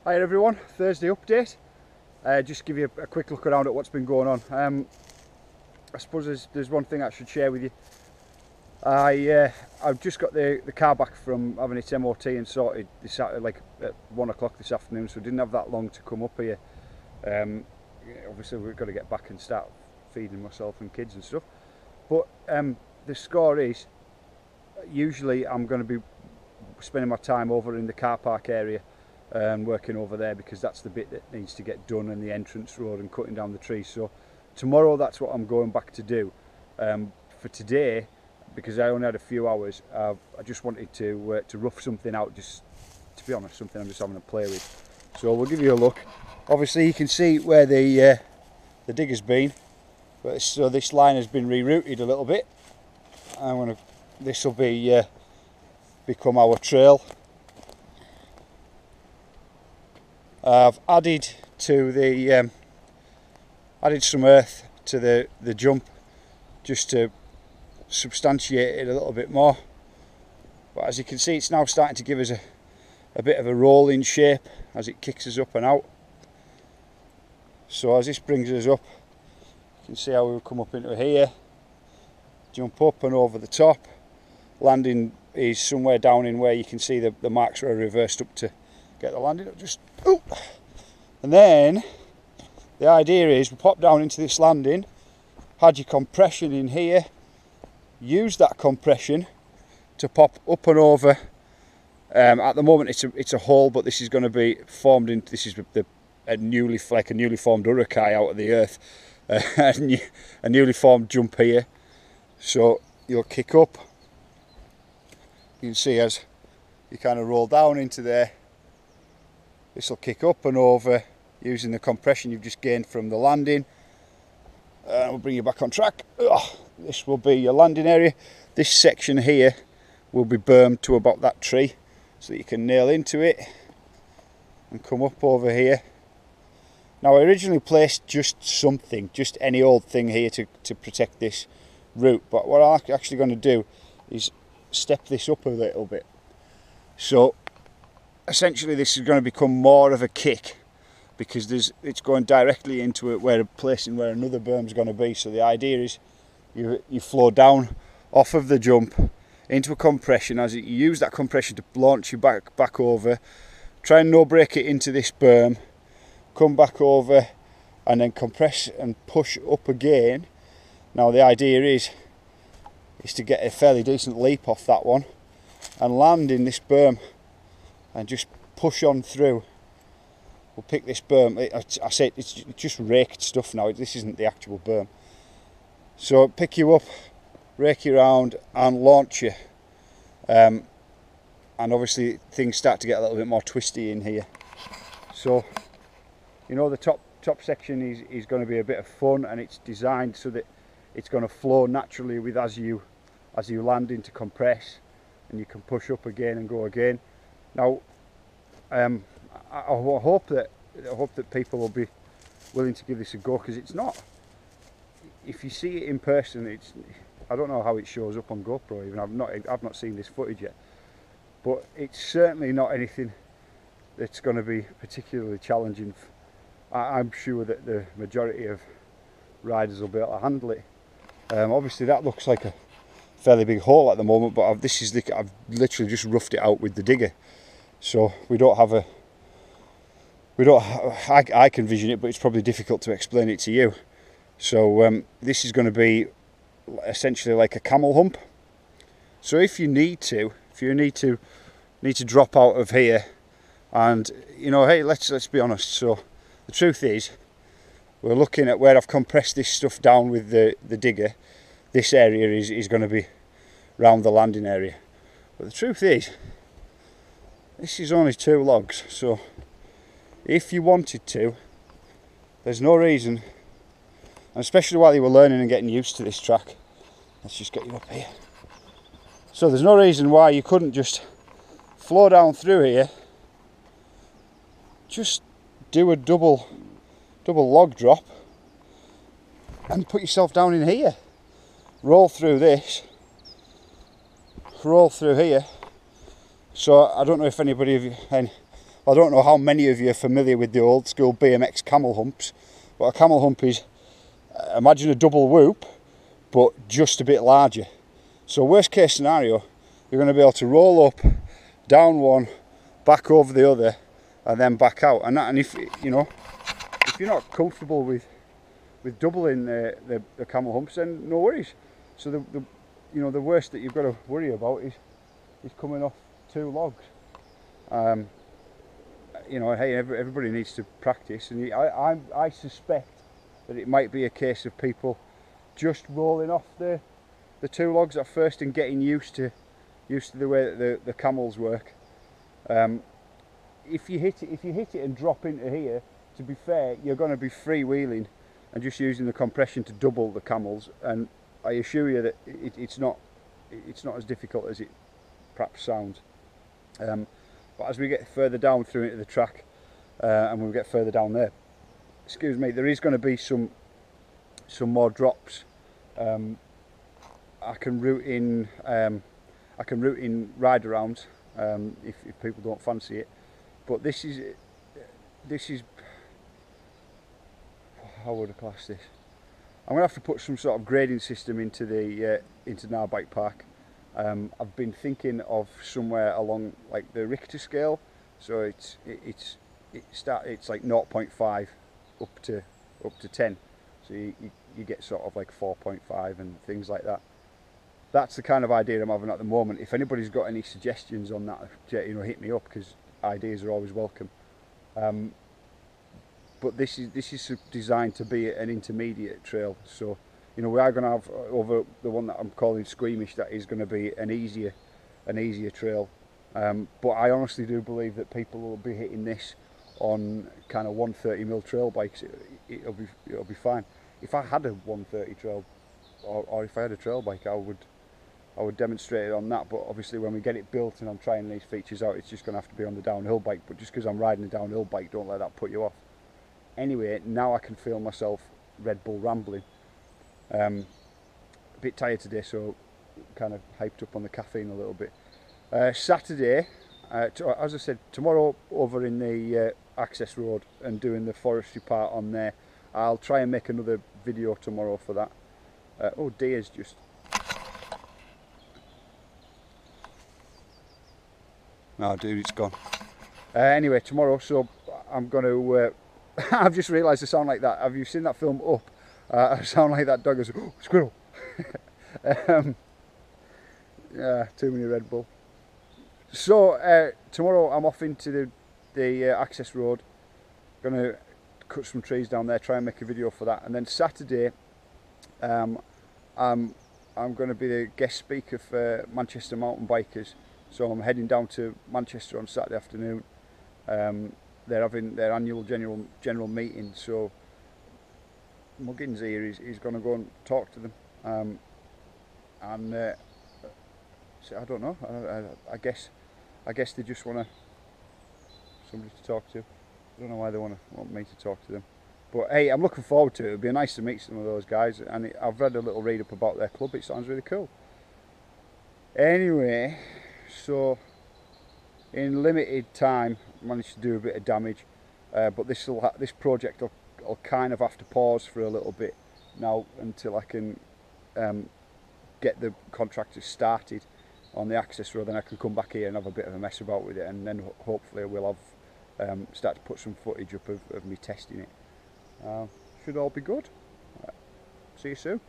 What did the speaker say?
Hi everyone, Thursday update. Just give you a quick look around at what's been going on. I suppose there's one thing I should share with you. I've just got the car back from having its MOT and sorted this like at 1 o'clock this afternoon, so I didn't have that long to come up here. Obviously we've got to get back and start feeding myself and kids and stuff. But the score is, usually I'm going to be spending my time over in the car park area and working over there, because that's the bit that needs to get done, and the entrance road and cutting down the trees. So tomorrow that's what I'm going back to do. For today, because I only had a few hours, I just wanted to rough something out, just to be honest, something I'm just having to play with. So we'll give you a look. Obviously you can see where the digger's been, but so this line has been rerouted a little bit. This will be become our trail. I've added some earth to the jump, just to substantiate it a little bit more. But as you can see, it's now starting to give us a bit of a rolling shape as it kicks us up and out. So as this brings us up, you can see how we'll come up into here, jump up and over the top. Landing is somewhere down in where you can see the marks are reversed up to get the landing up, just ooh. And then the idea is we pop down into this landing, had your compression in here, use that compression to pop up and over. At the moment it's a hole, but this is going to be formed into, this is a newly formed urukai out of the earth, a newly formed jump here. So you'll kick up, you can see as you kind of roll down into there, this will kick up and over using the compression you've just gained from the landing. We'll bring you back on track. This will be your landing area. This section here will be bermed to about that tree, so that you can nail into it and come up over here. Now I originally placed just any old thing here to protect this route, but what I'm actually going to do is step this up a little bit. So essentially this is going to become more of a kick, because it's going directly into it where another berm is going to be. So the idea is you flow down off of the jump into a compression. As you use that compression to launch you back over, try and no break it into this berm, come back over and then compress and push up again. Now the idea is to get a fairly decent leap off that one and land in this berm and just push on through. We'll pick this berm. I say it's just raked stuff now, this isn't the actual berm. So pick you up, rake you around and launch you. And obviously things start to get a little bit more twisty in here. So, you know, the top section is going to be a bit of fun, and it's designed so that it's going to flow naturally with as you land into compress, and you can push up again and go again. Now I hope that people will be willing to give this a go, because it's not, if you see it in person, I don't know how it shows up on GoPro even. I've not seen this footage yet, but it's certainly not anything that's going to be particularly challenging. I'm sure that the majority of riders will be able to handle it. Obviously that looks like a fairly big hole at the moment, but I've literally just roughed it out with the digger, so I can vision it, but it's probably difficult to explain it to you. So this is going to be essentially like a camel hump. So if you need to drop out of here, and you know, hey, let's be honest. So the truth is, we're looking at where I've compressed this stuff down with the digger. This area is going to be round the landing area. But the truth is, this is only 2 logs. So if you wanted to, there's no reason, and especially while you were learning and getting used to this track, let's just get you up here. So there's no reason why you couldn't just flow down through here, just do a double log drop and put yourself down in here, roll through this, roll through here. So I don't know if anybody of you, and I don't know how many of you are familiar with the old school BMX camel humps, but a camel hump is, imagine a double whoop, but just a bit larger. So worst case scenario, you're going to be able to roll up, down one, back over the other, and then back out. And if you know, if you're not comfortable with doubling the camel humps, then no worries. So the worst that you've got to worry about is coming off 2 logs. You know, hey, everybody needs to practice, and I suspect that it might be a case of people just rolling off the 2 logs at first and getting used to the way that the camels work. If you hit it and drop into here, to be fair, you're going to be freewheeling and just using the compression to double the camels, and I assure you that it's not as difficult as it perhaps sounds. But as we get further down through into the track, and we get further down there, excuse me, there is going to be some more drops. I can route in ride arounds if people don't fancy it. But this is how would I class this? I'm going to have to put some sort of grading system into the GNAR Bike Park. I've been thinking of somewhere along like the Richter scale, so it's like 0.5 up to 10, so you get sort of like 4.5 and things like that. That's the kind of idea I'm having at the moment. If anybody's got any suggestions on that, you know, hit me up, because ideas are always welcome. But this is designed to be an intermediate trail, so you know, we are going to have over the one that I'm calling Squeamish, that is going to be an easier trail. But I honestly do believe that people will be hitting this on kind of 130mm trail bikes. It'll be fine. If I had a 130 trail, or if I had a trail bike, I would demonstrate it on that. But obviously, when we get it built and I'm trying these features out, it's just going to have to be on the downhill bike. But just because I'm riding a downhill bike, don't let that put you off. Anyway, now I can feel myself Red Bull rambling. A bit tired today, so kind of hyped up on the caffeine a little bit. Saturday, as I said, tomorrow over in the access road and doing the forestry part on there. I'll try and make another video tomorrow for that. Oh, deer's just... No, dude, it's gone. Anyway, tomorrow, so I'm going to... I've just realised I sound like that. Have you seen that film Up? I sound like that dog goes, oh, squirrel. Yeah, too many Red Bull. So tomorrow I'm off into the access road. Going to cut some trees down there, try and make a video for that. And then Saturday, I'm going to be the guest speaker for Manchester mountain bikers. So I'm heading down to Manchester on Saturday afternoon. They're having their annual general meeting, so Muggins here is going to go and talk to them, and so I don't know. I guess they just want somebody to talk to. I don't know why they want me to talk to them, but hey, I'm looking forward to it. It'd be nice to meet some of those guys, and I've read a little read up about their club. It sounds really cool. Anyway, so in limited time, I managed to do a bit of damage, but this project I'll kind of have to pause for a little bit now until I can get the contractors started on the access road. Then I can come back here and have a bit of a mess about with it, and then hopefully we'll have start to put some footage up of me testing it. Should all be good. See you soon.